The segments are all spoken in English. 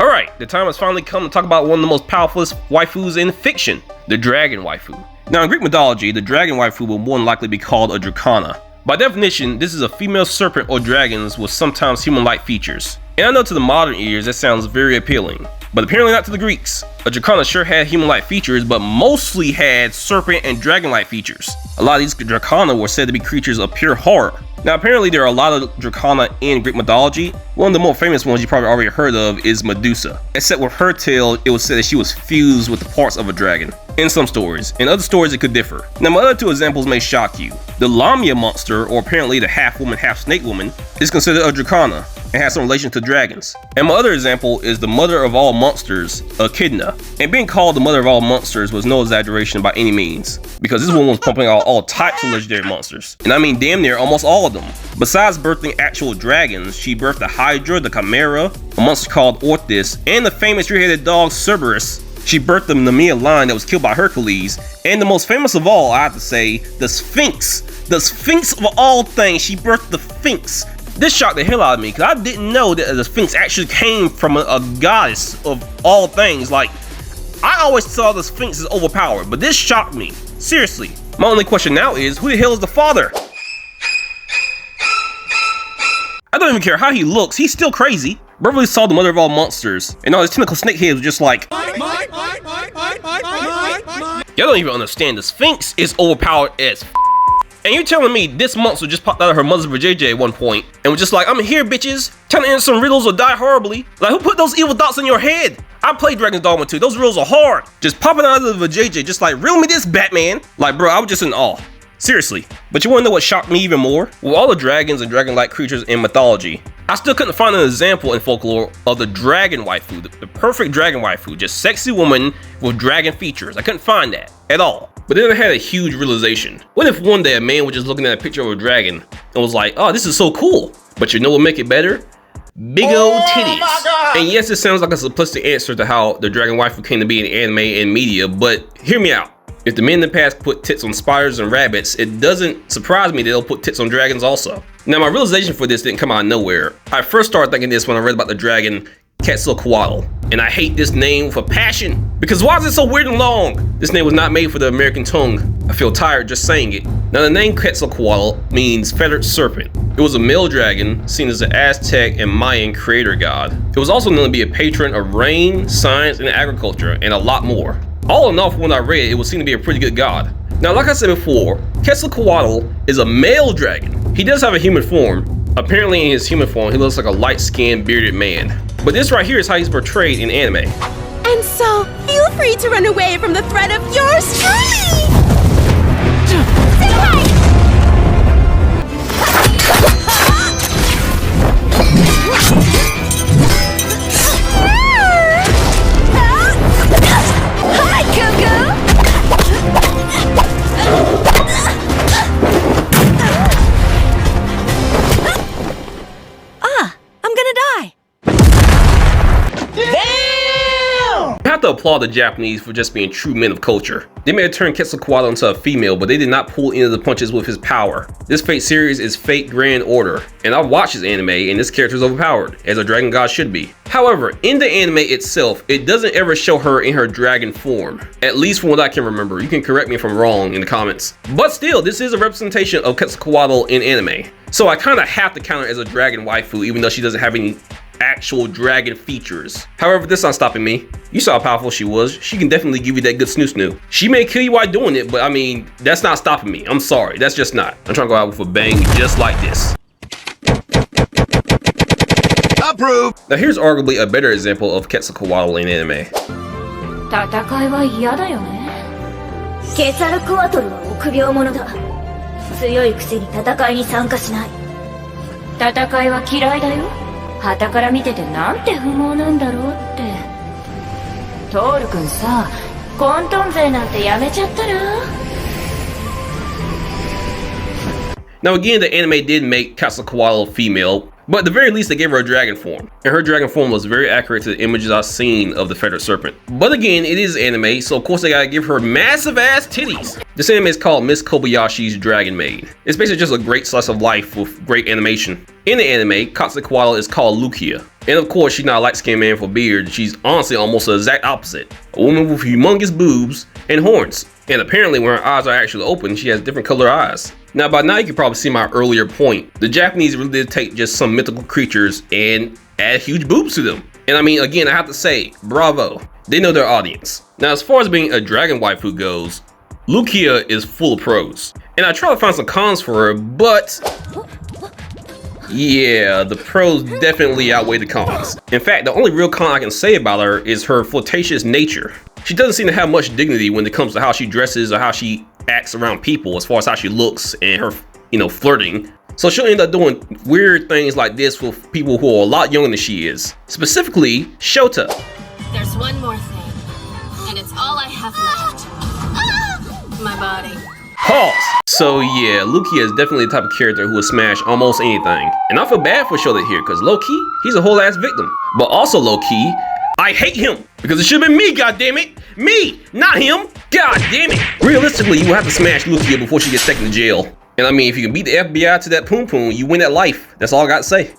Alright, the time has finally come to talk about one of the most powerful waifus in fiction, the dragon waifu. Now in Greek mythology, the dragon waifu will more than likely be called a dracana. By definition, this is a female serpent or dragons with sometimes human-like features. And I know to the modern ears that sounds very appealing, but apparently not to the Greeks. A dracana sure had human-like features, but mostly had serpent and dragon-like features. A lot of these dracana were said to be creatures of pure horror. Now apparently there are a lot of dracana in Greek mythology. One of the more famous ones you probably already heard of is Medusa. Except with her tail, it was said that she was fused with the parts of a dragon. In some stories. In other stories it could differ. Now my other two examples may shock you. The Lamia monster, or apparently the half woman half snake woman, is considered a dracana and has some relation to dragons. And my other example is the mother of all monsters, Echidna. And being called the mother of all monsters was no exaggeration by any means, because this one was pumping out all types of legendary monsters. And I mean damn near almost all of them. Besides birthing actual dragons, she birthed the Hydra, the Chimera, a monster called Orthis, and the famous three-headed dog Cerberus. She birthed the Nemea lion that was killed by Hercules, and the most famous of all, I have to say, the Sphinx. The Sphinx of all things, she birthed the Sphinx. This shocked the hell out of me, because I didn't know that the Sphinx actually came from a goddess of all things. Like, I always saw the Sphinx as overpowered, but this shocked me. Seriously. My only question now is, who the hell is the father? I don't even care how he looks, he's still crazy. Beverly saw the mother of all monsters, and all his tentacle snake heads were just like, y'all don't even understand, the Sphinx is overpowered as and you're telling me this monster just popped out of her mother's vajayjay at one point and was just like, I'm here bitches, trying to answer some riddles or die horribly. Like, who put those evil thoughts in your head? I played Dragon's Dogma 2, those riddles are hard. Just popping out of the vajayjay, just like, riddle me this, Batman. Like, bro, I was just in awe. Seriously. But you wanna know what shocked me even more? With all the dragons and dragon-like creatures in mythology, I still couldn't find an example in folklore of the dragon waifu, the perfect dragon waifu, just sexy woman with dragon features. I couldn't find that at all. But then I had a huge realization. What if one day a man was just looking at a picture of a dragon and was like, oh, this is so cool. But you know what make it better? Big old titties. And yes, it sounds like a simplistic answer to how the dragon waifu came to be in anime and media, but hear me out. If the men in the past put tits on spiders and rabbits, it doesn't surprise me that they'll put tits on dragons also. Now my realization for this didn't come out of nowhere. I first started thinking this when I read about the dragon Quetzalcoatl, and I hate this name with a passion, because why is it so weird and long? This name was not made for the American tongue. I feel tired just saying it. Now the name Quetzalcoatl means feathered serpent. It was a male dragon seen as the Aztec and Mayan creator god. It was also known to be a patron of rain, science, and agriculture, and a lot more. All in all, from what I read, it would seem to be a pretty good god. Now, like I said before, Quetzalcoatl is a male dragon. He does have a human form. Apparently in his human form, he looks like a light-skinned, bearded man. But this right here is how he's portrayed in anime. And so, feel free to run away from the threat of yours truly! I have to applaud the Japanese for just being true men of culture. They may have turned Quetzalcoatl into a female, but they did not pull any of the punches with his power. This Fate series is Fate Grand Order, and I've watched this anime and this character is overpowered, as a dragon god should be. However, in the anime itself, it doesn't ever show her in her dragon form, at least from what I can remember. You can correct me if I'm wrong in the comments. But still, this is a representation of Quetzalcoatl in anime. So I kind of have to count her as a dragon waifu, even though she doesn't have any actual dragon features. However, this not stopping me. You saw how powerful she was. She can definitely give you that good snoo. She may kill you while doing it, but I mean, that's not stopping me. I'm sorry, that's just not. I'm trying to go out with a bang just like this. Approved! Now here's arguably a better example of Quetzalcoatl in anime. 戦いは嫌だよね。ケツァルコアトルは臆病者だ。強いくせに戦いに参加しない。戦いは嫌いだよ。旗から見ててなんて不毛なんだろうって。トール君さ、混沌勢なんてやめちゃったら。Now again, the anime did make Quetzalcoatl female. But at the very least, they gave her a dragon form. And her dragon form was very accurate to the images I've seen of the feathered serpent. But again, it is anime, so of course they gotta give her massive ass titties. This anime is called Miss Kobayashi's Dragon Maid. It's basically just a great slice of life with great animation. In the anime, Katsukiwala is called Lukia. And of course, she's not a light-skinned man for beard. She's honestly almost the exact opposite. A woman with humongous boobs and horns. And apparently when her eyes are actually open, she has different color eyes. Now by now you can probably see my earlier point. The Japanese really did take just some mythical creatures and add huge boobs to them. And I mean, again, I have to say, bravo. They know their audience. Now as far as being a dragon waifu goes, Lukia is full of pros. And I try to find some cons for her, but yeah, the pros definitely outweigh the cons. In fact, the only real con I can say about her is her flirtatious nature. She doesn't seem to have much dignity when it comes to how she dresses or how she acts around people as far as how she looks and her, flirting. So she'll end up doing weird things like this with people who are a lot younger than she is. Specifically, Shota. There's one more thing, and it's all I have left. My body. Pause. So yeah, Lukia is definitely the type of character who would smash almost anything. And I feel bad for Shota here, because low-key, he's a whole ass victim. But also low-key, I hate him, because it should have been me, goddammit. Me, not him. God damn it. Realistically, you will have to smash Lukia before she gets taken to jail. And I mean, if you can beat the FBI to that poom poom, you win at life. That's all I got to say.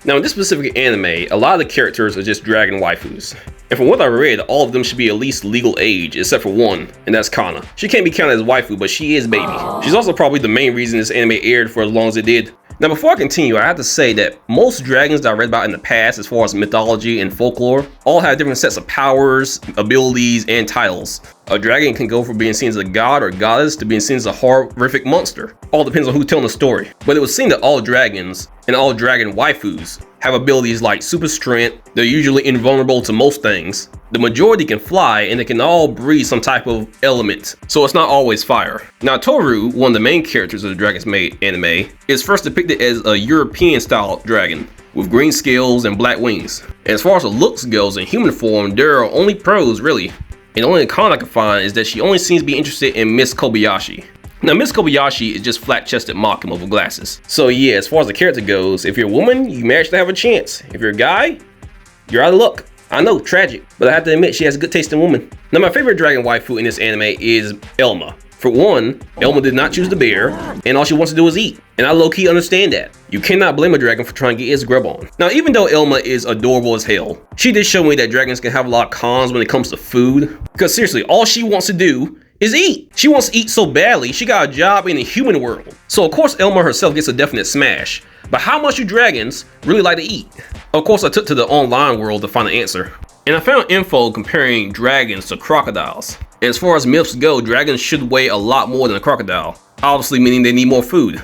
Now in this specific anime, a lot of the characters are just dragon waifus. And from what I read, all of them should be at least legal age, except for one, and that's Kana. She can't be counted as waifu, but she is baby. She's also probably the main reason this anime aired for as long as it did. Now before I continue, I have to say that most dragons that I read about in the past as far as mythology and folklore all have different sets of powers, abilities, and titles. A dragon can go from being seen as a god or goddess to being seen as a horrific monster. All depends on who's telling the story. But it was seen that all dragons and all dragon waifus have abilities like super strength. They're usually invulnerable to most things. The majority can fly, and they can all breathe some type of element, so it's not always fire. Now Toru, one of the main characters of the Dragon's Maid anime, is first depicted as a European style dragon with green scales and black wings. And as far as the looks goes, in human form, there are only pros really. And the only con I can find is that she only seems to be interested in Miss Kobayashi. Now Miss Kobayashi is just flat-chested Makima with glasses. So yeah, as far as the character goes, if you're a woman, you may actually have a chance. If you're a guy, you're out of luck. I know, tragic, but I have to admit she has a good taste in women. Now my favorite dragon waifu in this anime is Elma. For one, Elma did not choose the bear, and all she wants to do is eat. And I low-key understand that. You cannot blame a dragon for trying to get his grub on. Now even though Elma is adorable as hell, she did show me that dragons can have a lot of cons when it comes to food. Because seriously, all she wants to do is eat. She wants to eat so badly, she got a job in the human world. So of course Elma herself gets a definite smash. But how much do dragons really like to eat? Of course I took to the online world to find the answer. And I found info comparing dragons to crocodiles. And as far as myths go, dragons should weigh a lot more than a crocodile. Obviously meaning they need more food.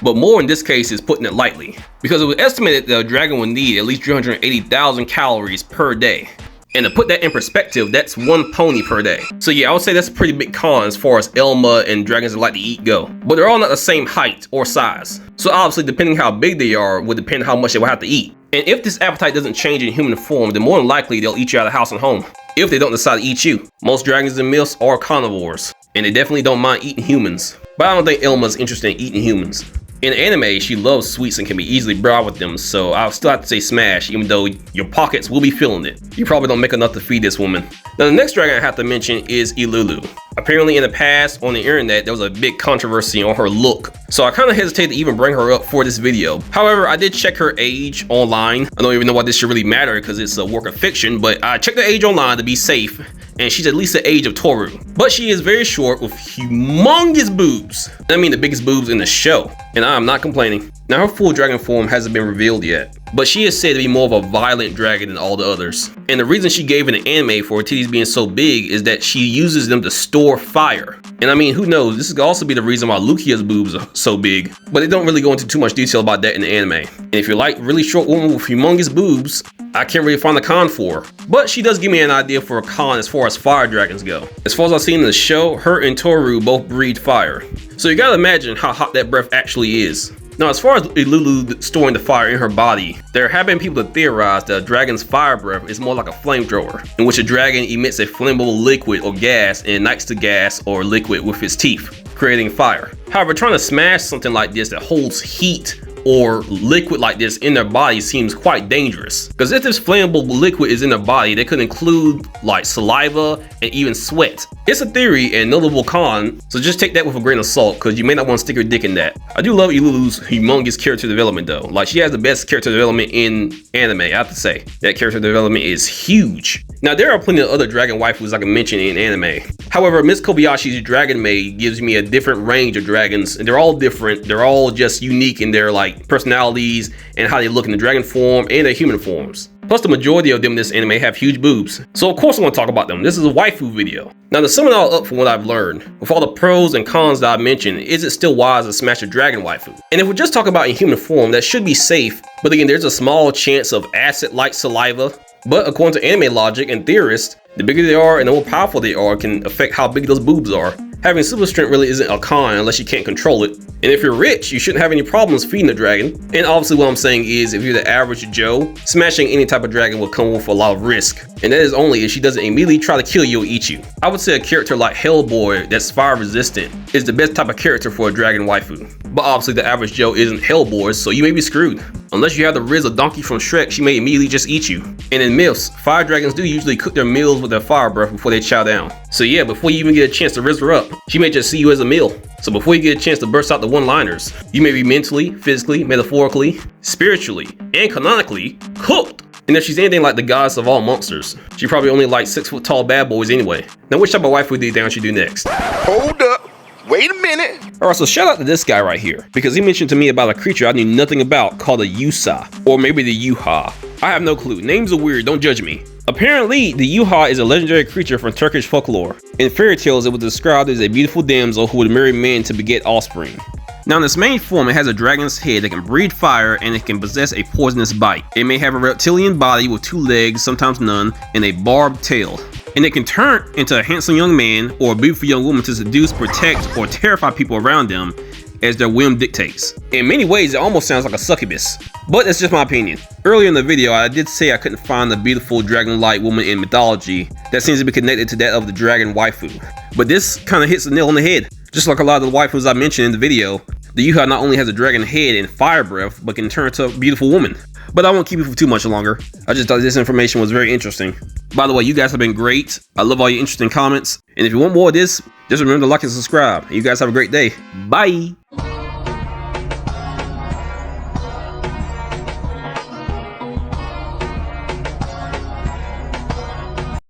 But more in this case is putting it lightly. Because it was estimated that a dragon would need at least 380,000 calories per day. And to put that in perspective, that's one pony per day. So yeah, I would say that's a pretty big con as far as Elma and dragons that like to eat go. But they're all not the same height or size. So obviously depending how big they are would depend on how much they will have to eat. And if this appetite doesn't change in human form, then more than likely they'll eat you out of house and home. If they don't decide to eat you. Most dragons and myths are carnivores. And they definitely don't mind eating humans. But I don't think Elma's interested in eating humans. In anime, she loves sweets and can be easily bribed with them, so I'll still have to say smash, even though your pockets will be feeling it. You probably don't make enough to feed this woman. Now the next dragon I have to mention is Ilulu. Apparently in the past, on the internet, there was a big controversy on her look, so I kind of hesitate to even bring her up for this video. However, I did check her age online. I don't even know why this should really matter because it's a work of fiction, but I checked her age online to be safe, and she's at least the age of Toru. But she is very short with humongous boobs. I mean the biggest boobs in the show, and I am not complaining. Now her full dragon form hasn't been revealed yet, but she is said to be more of a violent dragon than all the others. And the reason she gave in the anime for her titties being so big is that she uses them to store fire. And I mean, who knows, this could also be the reason why Lukia's boobs are so big, but they don't really go into too much detail about that in the anime. And if you like really short women with humongous boobs, I can't really find a con for her. But she does give me an idea for a con as far as fire dragons go. As far as I've seen in the show, her and Toru both breathe fire. So you gotta imagine how hot that breath actually is. Now, as far as Ilulu storing the fire in her body, there have been people that theorize that a dragon's fire breath is more like a flamethrower, in which a dragon emits a flammable liquid or gas and ignites the gas or liquid with its teeth, creating fire. However, trying to smash something like this that holds heat or liquid like this in their body seems quite dangerous, because if this flammable liquid is in their body, they could include like saliva and even sweat. It's a theory and notable con, so just take that with a grain of salt, because you may not want to stick your dick in that. I do love Ilulu's humongous character development though. Like, she has the best character development in anime, I have to say. That character development is huge. Now, there are plenty of other dragon waifus I can mention in anime. However, Miss Kobayashi's Dragon Maid gives me a different range of dragons, and they're all different. They're all just unique in their like personalities and how they look in the dragon form and their human forms. Plus, the majority of them in this anime have huge boobs. So of course I want to talk about them. This is a waifu video. Now, to sum it all up from what I've learned, with all the pros and cons that I mentioned, is it still wise to smash a dragon waifu? And if we're just talking about in human form, that should be safe. But again, there's a small chance of acid-like saliva. But according to anime logic and theorists, the bigger they are and the more powerful they are can affect how big those boobs are. Having super strength really isn't a con unless you can't control it. And if you're rich, you shouldn't have any problems feeding the dragon. And obviously what I'm saying is, if you're the average Joe, smashing any type of dragon will come with a lot of risk. And that is only if she doesn't immediately try to kill you or eat you. I would say a character like Hellboy that's fire resistant is the best type of character for a dragon waifu. But obviously the average Joe isn't Hellboy, so you may be screwed. Unless you have the Riz of Donkey from Shrek, she may immediately just eat you. And in myths, fire dragons do usually cook their meals with their fire breath before they chow down. So yeah, before you even get a chance to Riz her up, she may just see you as a meal. So before you get a chance to burst out the one-liners, you may be mentally, physically, metaphorically, spiritually, and canonically cooked. And if she's anything like the goddess of all monsters, she probably only likes 6 foot tall bad boys anyway. Now, which type of waifu do you think I should do next? Hold up. Wait a minute. Alright, so shout out to this guy right here, because he mentioned to me about a creature I knew nothing about called a Yusa, or maybe the Yuha. I have no clue. Names are weird, don't judge me. Apparently, the Yuha is a legendary creature from Turkish folklore. In fairy tales, it was described as a beautiful damsel who would marry men to beget offspring. Now, in its main form, it has a dragon's head that can breathe fire and it can possess a poisonous bite. It may have a reptilian body with 2 legs, sometimes none, and a barbed tail. And it can turn into a handsome young man or a beautiful young woman to seduce, protect, or terrify people around them as their whim dictates. In many ways, it almost sounds like a succubus, but that's just my opinion. Earlier in the video, I did say I couldn't find the beautiful dragon-like woman in mythology that seems to be connected to that of the dragon waifu. But this kind of hits the nail on the head. Just like a lot of the waifus I mentioned in the video, the Yuha not only has a dragon head and fire breath, but can turn into a beautiful woman. But I won't keep you for too much longer. I just thought this information was very interesting. By the way, you guys have been great. I love all your interesting comments. And if you want more of this, just remember to like and subscribe. You guys have a great day. Bye.